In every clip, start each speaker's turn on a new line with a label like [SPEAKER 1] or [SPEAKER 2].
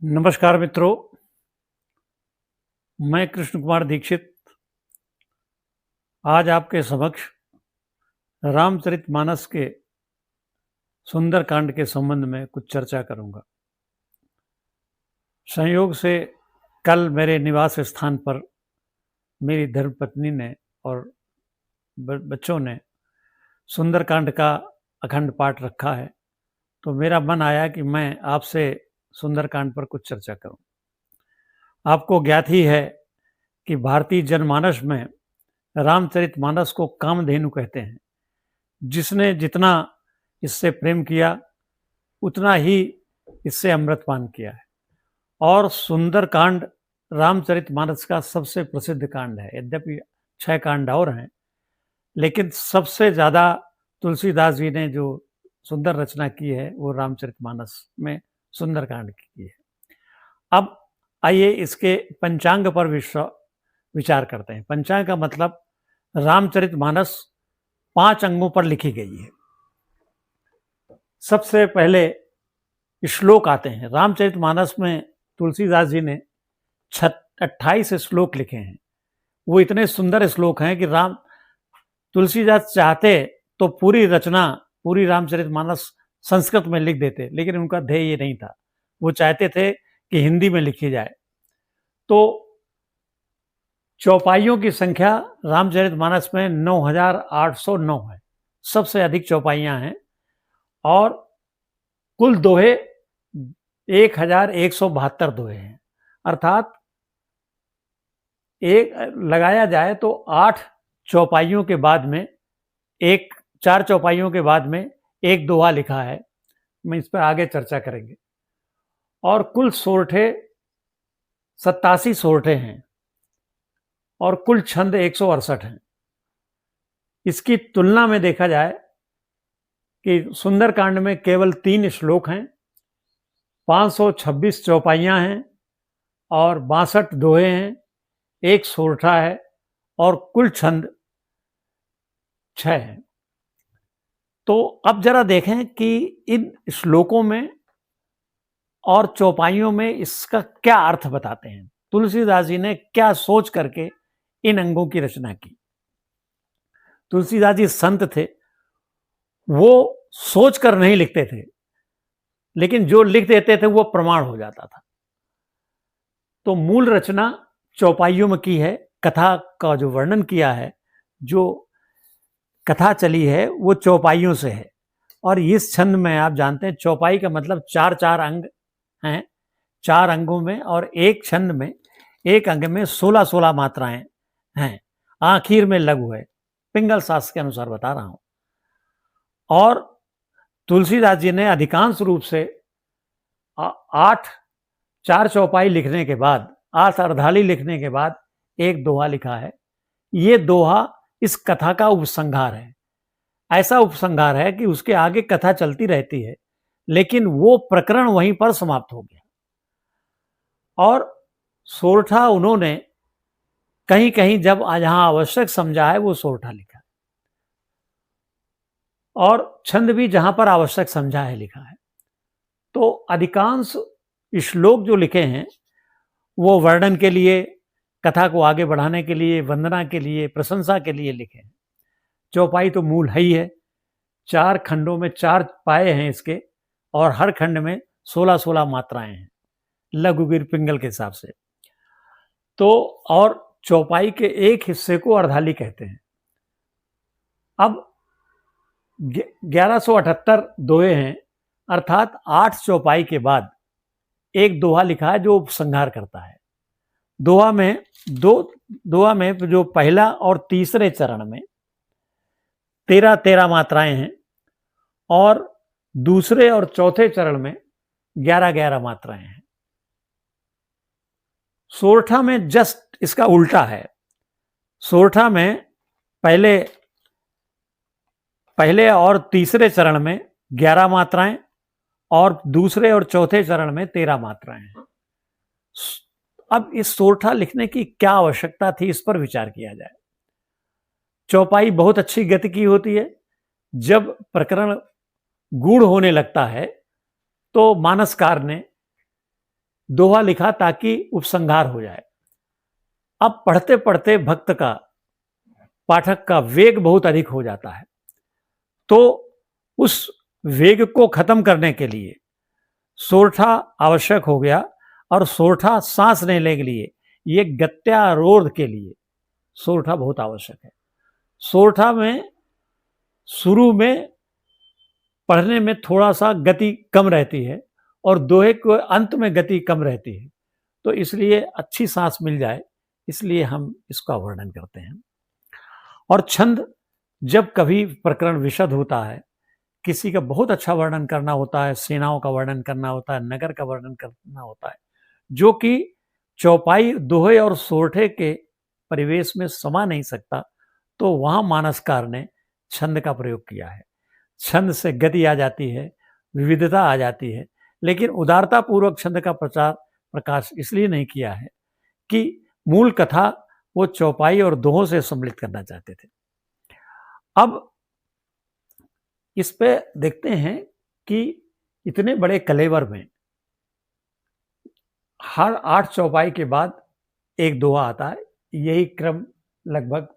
[SPEAKER 1] नमस्कार मित्रों, मैं कृष्ण कुमार दीक्षित आज आपके समक्ष रामचरितमानस के सुंदरकांड के संबंध में कुछ चर्चा करूंगा। संयोग से कल मेरे निवास स्थान पर मेरी धर्मपत्नी ने और बच्चों ने सुंदरकांड का अखंड पाठ रखा है, तो मेरा मन आया कि मैं आपसे सुंदरकांड पर कुछ चर्चा करूं। आपको ज्ञात ही है कि भारतीय जनमानस में रामचरितमानस को कामधेनु कहते हैं। जिसने जितना इससे प्रेम किया उतना ही इससे अमृतपान किया है। और सुंदरकांड रामचरितमानस का सबसे प्रसिद्ध कांड है। यद्यपि 6 कांड और हैं, लेकिन सबसे ज़्यादा तुलसीदास जी ने जो सुंदर रचना की है वो रामचरितमानस में सुंदरकांड की है। अब आइए इसके पंचांग पर विचार करते हैं। पंचांग का मतलब रामचरितमानस 5 अंगों पर लिखी गई है। सबसे पहले श्लोक आते हैं। रामचरितमानस में तुलसीदास जी ने 28 श्लोक लिखे हैं। वो इतने सुंदर श्लोक हैं कि तुलसीदास चाहते तो पूरी रचना, पूरी रामचरितमानस संस्कृत में लिख देते, लेकिन उनका ध्येय ये नहीं था। वो चाहते थे कि हिंदी में लिखी जाए। तो चौपाइयों की संख्या रामचरितमानस में 9809 है, सबसे अधिक चौपाइयां हैं। और कुल दोहे 1172 दोहे हैं। अर्थात एक लगाया जाए तो 8 चौपाइयों के बाद में 4 चौपाइयों के बाद में एक दोहा लिखा है। मैं इस पर आगे चर्चा करेंगे। और कुल सोरठे 87 सोरठे हैं और कुल छंद 168 हैं। इसकी तुलना में देखा जाए कि सुंदरकांड में केवल 3 श्लोक हैं, 526 चौपाइयां हैं और 62 दोहे हैं, 1 सोरठा है और कुल छंद 6 हैं। तो अब जरा देखें कि इन श्लोकों में और चौपाइयों में इसका क्या अर्थ बताते हैं। तुलसीदास जी ने क्या सोच करके इन अंगों की रचना की। तुलसीदास जी संत थे, वो सोच कर नहीं लिखते थे, लेकिन जो लिख देते थे वो प्रमाण हो जाता था। तो मूल रचना चौपाइयों में की है। कथा का जो वर्णन किया है, जो कथा चली है, वो चौपाइयों से है। और इस छंद में आप जानते हैं चौपाई का मतलब 4-4 अंग हैं। 4 अंगों में और एक छंद में, एक अंग में 16-16 मात्राएं हैं। आखिर में लघु है। पिंगल शास्त्र के अनुसार बता रहा हूं। और तुलसीदास जी ने अधिकांश रूप से 4 चौपाई लिखने के बाद, 8 अर्धाली लिखने के बाद एक दोहा लिखा है। ये दोहा इस कथा का उपसंहार है। ऐसा उपसंहार है कि उसके आगे कथा चलती रहती है, लेकिन वो प्रकरण वहीं पर समाप्त हो गया। और सोरठा उन्होंने कहीं कहीं जब जहां आवश्यक समझा है वो सोरठा लिखा है, और छंद भी जहां पर आवश्यक समझा है लिखा है। तो अधिकांश श्लोक जो लिखे हैं वो वर्णन के लिए, कथा को आगे बढ़ाने के लिए, वंदना के लिए, प्रशंसा के लिए लिखे हैं। चौपाई तो मूल है ही है। 4 खंडों में 4 पाए हैं इसके, और हर खंड में 16-16 मात्राएं हैं, लघु गिर पिंगल के हिसाब से। तो और चौपाई के एक हिस्से को अर्धाली कहते हैं। अब 1178 दोहे हैं, अर्थात 8 चौपाई के बाद एक दोहा लिखा है जो उपसंहार करता है। दोहा में जो पहला और तीसरे चरण में 13-13 मात्राएं हैं, और दूसरे और चौथे चरण में 11-11 मात्राएं हैं। सोरठा में जस्ट इसका उल्टा है। सोरठा में पहले और तीसरे चरण में 11 मात्राएं और दूसरे और चौथे चरण में 13 मात्राएं हैं। अब इस सोरठा लिखने की क्या आवश्यकता थी, इस पर विचार किया जाए। चौपाई बहुत अच्छी गति की होती है। जब प्रकरण गूढ़ होने लगता है तो मानसकार ने दोहा लिखा ताकि उपसंहार हो जाए। अब पढ़ते पढ़ते भक्त का, पाठक का वेग बहुत अधिक हो जाता है, तो उस वेग को खत्म करने के लिए सोरठा आवश्यक हो गया। और सोरठा सांस लेने के लिए, ये गत्यारोध के लिए सोरठा बहुत आवश्यक है। सोरठा में शुरू में पढ़ने में थोड़ा सा गति कम रहती है और दोहे के अंत में गति कम रहती है, तो इसलिए अच्छी सांस मिल जाए, इसलिए हम इसका वर्णन करते हैं। और छंद, जब कभी प्रकरण विशद होता है, किसी का बहुत अच्छा वर्णन करना होता है, सेनाओं का वर्णन करना होता है, नगर का वर्णन करना होता है, जो कि चौपाई, दोहे और सोरठे के परिवेश में समा नहीं सकता, तो वहां मानसकार ने छंद का प्रयोग किया है। छंद से गति आ जाती है, विविधता आ जाती है, लेकिन उदारता पूर्वक छंद का प्रचार प्रकाश इसलिए नहीं किया है कि मूल कथा वो चौपाई और दोहों से सम्मिलित करना चाहते थे। अब इस पे देखते हैं कि इतने बड़े कलेवर में हर 8 चौपाई के बाद एक दोहा आता है, यही क्रम लगभग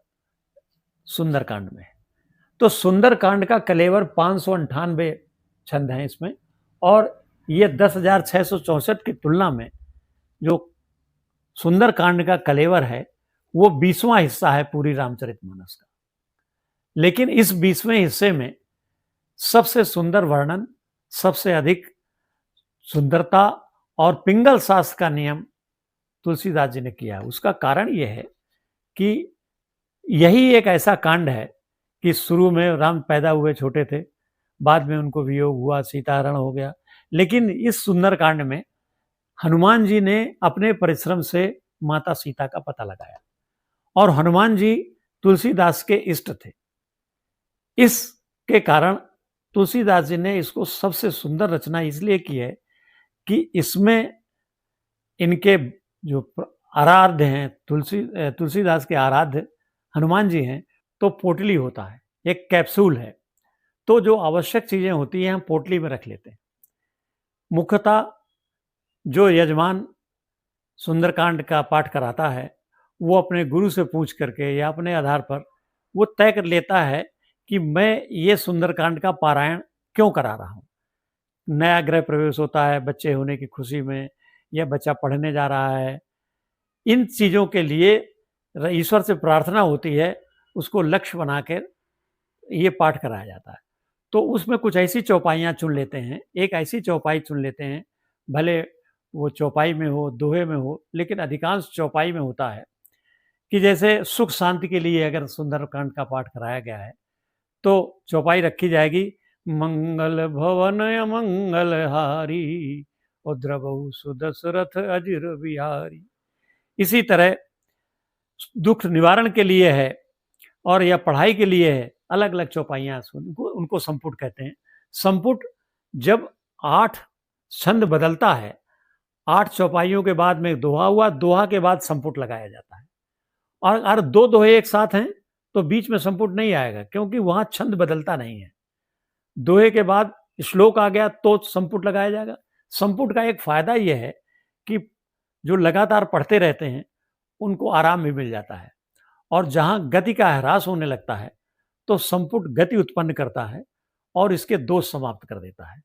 [SPEAKER 1] सुंदरकांड में है। तो सुंदरकांड का कलेवर 598 छंद हैं इसमें, और ये 10,664 की तुलना में जो सुंदरकांड का कलेवर है वो 20वां हिस्सा है पूरी रामचरितमानस का। लेकिन इस 20वें हिस्से में सबसे सुंदर वर्णन, सबसे अधिक सुंदरता और पिंगल शास्त्र का नियम तुलसीदास जी ने किया है। उसका कारण यह है कि यही एक ऐसा कांड है कि शुरू में राम पैदा हुए छोटे थे, बाद में उनको वियोग हुआ, सीताहरण हो गया, लेकिन इस सुंदर कांड में हनुमान जी ने अपने परिश्रम से माता सीता का पता लगाया, और हनुमान जी तुलसीदास के इष्ट थे। इसके कारण तुलसीदास जी ने इसको सबसे सुंदर रचना इसलिए की है कि इसमें इनके जो आराध्य हैं, तुलसीदास के आराध्य हनुमान जी हैं, तो पोटली होता है, एक कैप्सूल है, तो जो आवश्यक चीजें होती हैं हम पोटली में रख लेते हैं। मुख्यतः जो यजमान सुंदरकांड का पाठ कराता है वो अपने गुरु से पूछ करके या अपने आधार पर वो तय कर लेता है कि मैं ये सुंदरकांड का पारायण क्यों करा रहा हूँ। नया गृह प्रवेश होता है बच्चे होने की खुशी में, या बच्चा पढ़ने जा रहा है, इन चीज़ों के लिए ईश्वर से प्रार्थना होती है, उसको लक्ष्य बनाकर ये पाठ कराया जाता है। तो उसमें कुछ ऐसी चौपाइयाँ चुन लेते हैं, एक ऐसी चौपाई चुन लेते हैं, भले वो चौपाई में हो, दोहे में हो, लेकिन अधिकांश चौपाई में होता है कि जैसे सुख शांति के लिए अगर सुंदरकांड का पाठ कराया गया है तो चौपाई रखी जाएगी, मंगल भवन अमंगल हारी, उद्रवहु सुदशरथ अजिर बिहारी। इसी तरह दुख निवारण के लिए है और या पढ़ाई के लिए है, अलग अलग चौपाइयाँ उनको संपुट कहते हैं। संपुट जब 8 छंद बदलता है, 8 चौपाइयों के बाद में दोहा हुआ, दोहा के बाद संपुट लगाया जाता है। और अगर 2 दोहे एक साथ हैं तो बीच में संपुट नहीं आएगा, क्योंकि वहां छंद बदलता नहीं है। दोहे के बाद श्लोक आ गया तो संपुट लगाया जाएगा। संपुट का एक फायदा यह है कि जो लगातार पढ़ते रहते हैं उनको आराम भी मिल जाता है, और जहां गति का ह्रास होने लगता है तो संपुट गति उत्पन्न करता है और इसके दोष समाप्त कर देता है।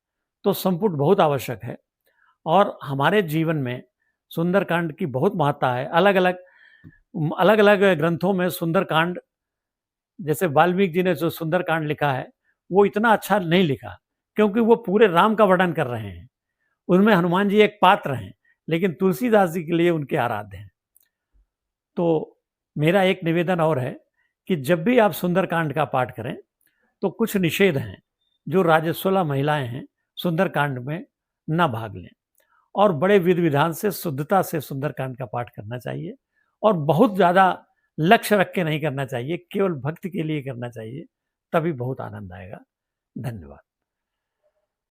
[SPEAKER 1] तो संपुट बहुत आवश्यक है, और हमारे जीवन में सुंदरकांड की बहुत महत्ता है। अलग अलग ग्रंथों में सुंदरकांड, जैसे वाल्मीकि जी ने जो सुंदरकांड लिखा है वो इतना अच्छा नहीं लिखा, क्योंकि वो पूरे राम का वर्णन कर रहे हैं, उनमें हनुमान जी एक पात्र हैं, लेकिन तुलसीदास जी के लिए उनके आराध्य हैं। तो मेरा एक निवेदन और है कि जब भी आप सुंदरकांड का पाठ करें तो कुछ निषेध हैं, जो राजस्वला महिलाएं हैं सुंदरकांड में न भाग लें, और बड़े विधि विधान से शुद्धता से सुंदरकांड का पाठ करना चाहिए, और बहुत ज़्यादा लक्ष्य रख के नहीं करना चाहिए, केवल भक्ति के लिए करना चाहिए, तभी बहुत आनंद आएगा। धन्यवाद।